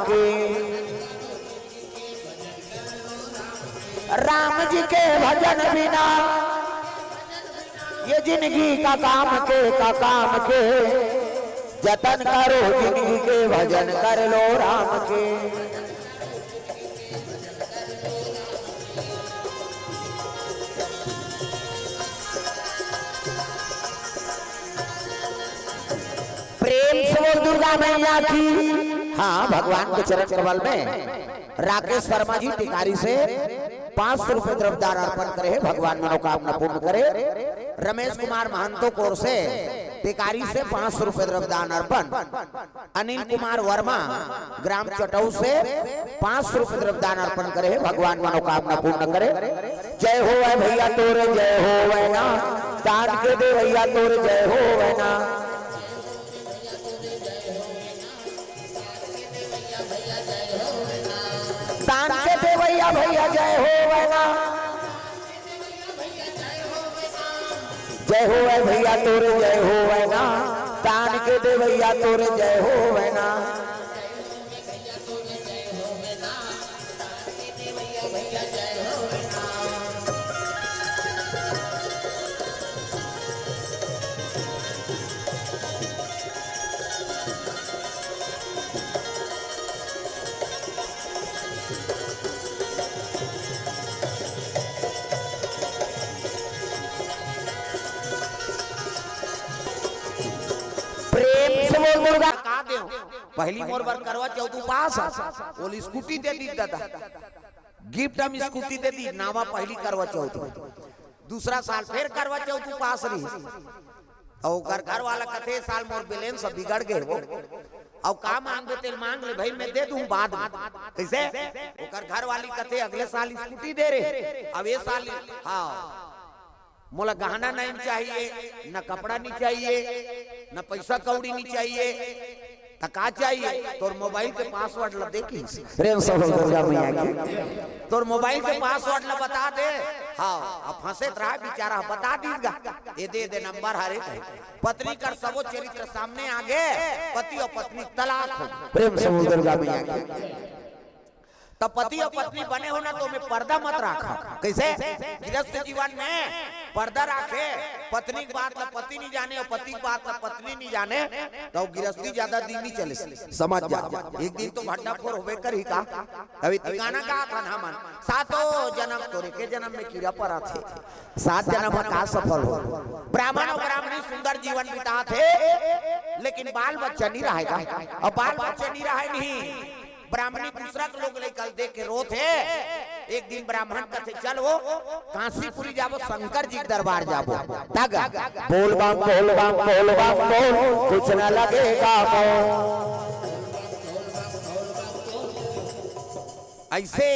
के। राम जी के भजन बिना ये जिंदगी का काम के जतन करो जिंदगी के भजन कर लो राम के। प्रेम से बोल दुर्गा मैया की। हाँ, भगवान के चरण कमल में राकेश शर्मा जी टिकारी से 500 रुपए द्रव्यदान अर्पण करे, भगवान मनोकामना पूर्ण करे। रमेश कुमार महंतो कोर से टिकारी से 500 रुपए द्रव्यदान अर्पण। अनिल कुमार वर्मा ग्राम चटऊ से 500 रुपए द्रव्यदान अर्पण करे, भगवान मनोकामना पूर्ण करे। जय हो वै भैया तोरे जय हो वै ना, दान के दे भैया तोरे जय हो वै ना। दान के दे भैया भैया जय हो वै ना, जय हो वै भैया तोरे जय हो वै ना, दान के दे भैया तोरे जय हो वै ना। दुर्गा का दे पहली मोर बार करवा चौथ पास बोली स्कूटी दे दी दादा, गिफ्ट हम स्कूटी दे दी नावा पहली करवा चौथ। दूसरा साल फिर करवा चौथ पास रही और घर वाला कथे साल मोर बैलेंस सब बिगड़ गए वो और का मांग दे तेल मांग ले भाई मैं दे दूं बाद में। कैसे ओकर घर वाली कथे अगले साल स्कूटी दे रहे, अब ये साल हाँ मोला गहना नहीं चाहिए, न कपड़ा नहीं चाहिए, न पैसा कौड़ी नहीं चाहिए, तो का चाहिए तोर मोबाइल के पासवर्ड ला देखी प्रेम से दुर्गा मैया की। तोर मोबाइल के पासवर्ड ला बता दे। हाँ अब फंसे रहा बेचारा, बता दीगा ये दे नंबर हरे पत्नी कर सबो चरित्र सामने आगे, पति और पत्नी तलाक हो। प्रेम से दुर्गा मैया की। तब पति और पत्नी बने हो ना तो में पर्दा मत रखा। कैसे गृहस्थ जीवन में पर्दा रखे, पत्नी की बात ला पति नहीं जाने और पति की बात ला पत्नी नहीं जाने तो गृहस्थी ज्यादा दिन नहीं चले। समझ जा एक दिन तो भंडाफोर होवे कर ही का। अभी ठिकाना का था ना मन सातों जन्म तोरे के जन्म में कीड़ा पड़ा थे, 7 जन्म का सफल हो। ब्राह्मण और ब्राह्मणी सुंदर जीवन बिता थे लेकिन बाल बच्चा नहीं रहेगा, और बाल बच्चा नहीं रहे नहीं ब्राह्मणी दूसरा के लोग लेकर देख के रो थे। एक दिन ब्राह्मण कथे चलो काशीपुरी जाबो, शंकर जी दरबार जाबो, तग बोल बम बोल बम बोल बम बोल कुछ न लगेगा ऐसे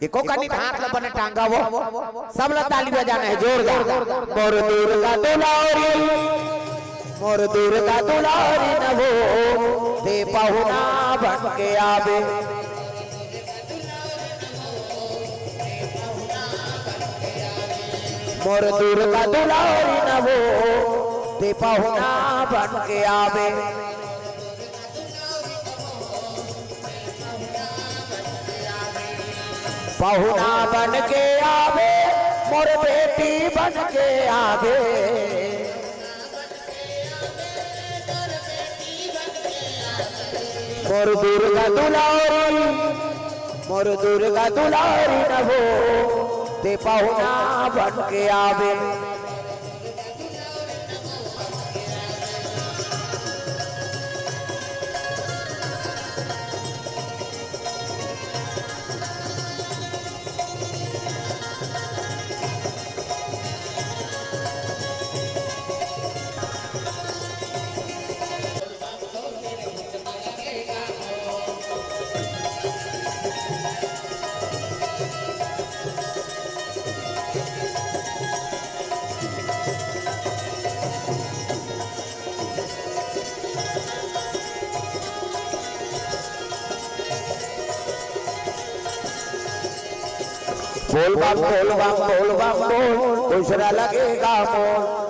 एको का हाथ ला बने टांगा वो सब ला ताली बजाना है जोरदार। मोर दुर्गा दुलारी मोर दुर्गा दुलारी न हो दे पहुना बन के आवे। मोर दुर्गा दुलारी न हो दे पहुना बन के आवे। पहुना बन के आवे मोर बेटी बन के आवे। मोर दुर्गा दुलारी मोर दुर्गा दुलारी न हो ते पहुना बन के आवे। बोल बम बोल बम बोल बम बोल दूसरा लगेगा मोल।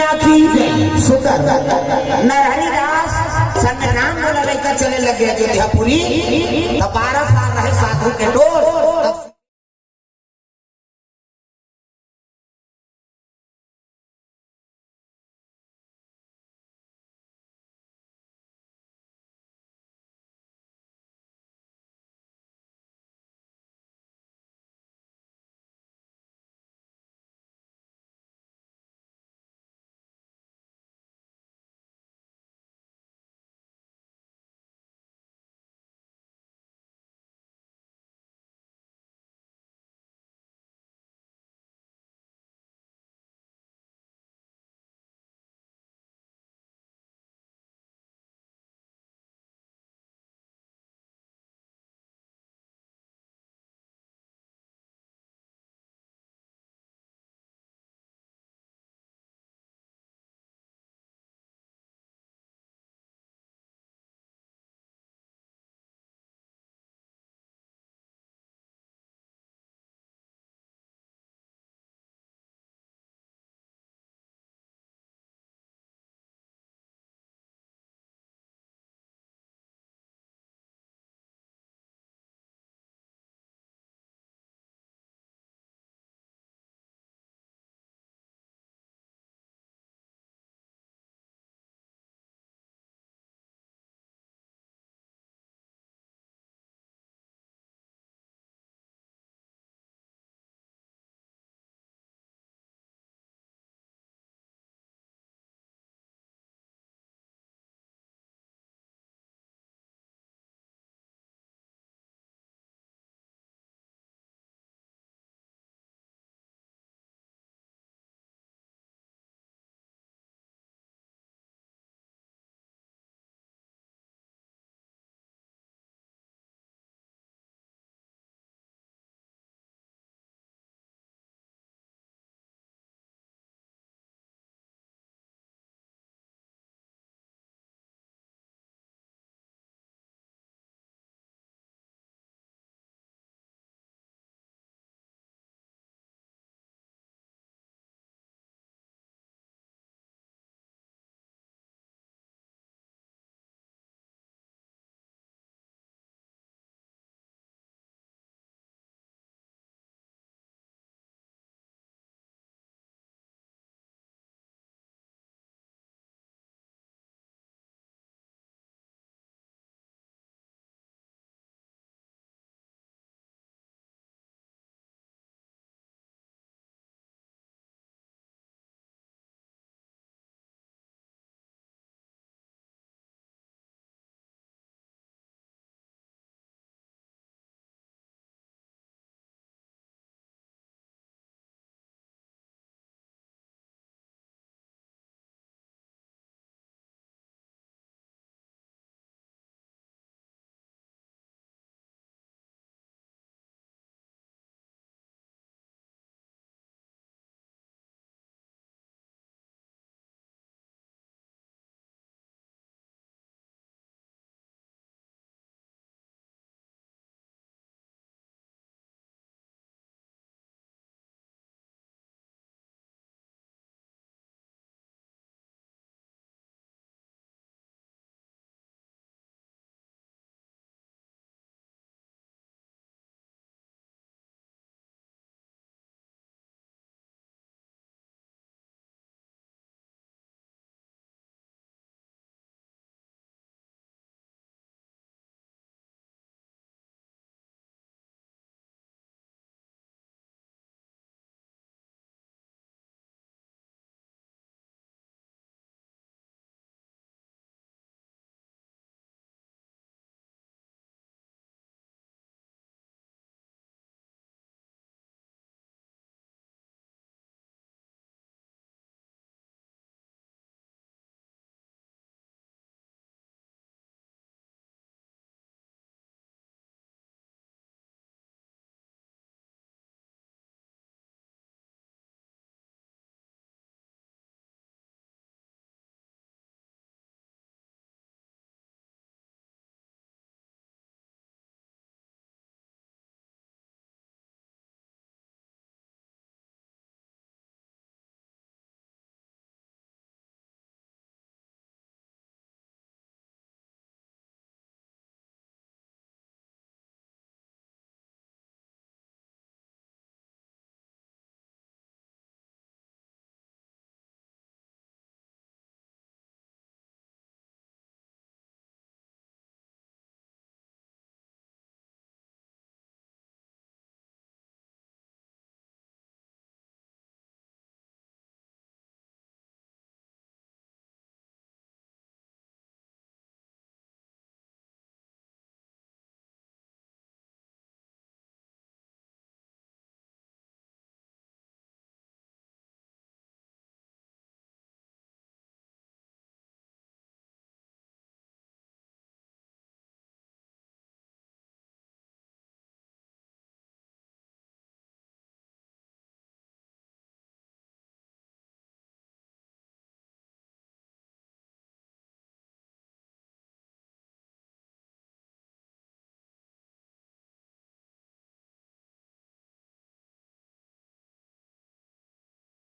मैया की शुक्र नरहरि दास संग नाम बोला लड़का चले लगे अयोध्यापुरी तो 12 साल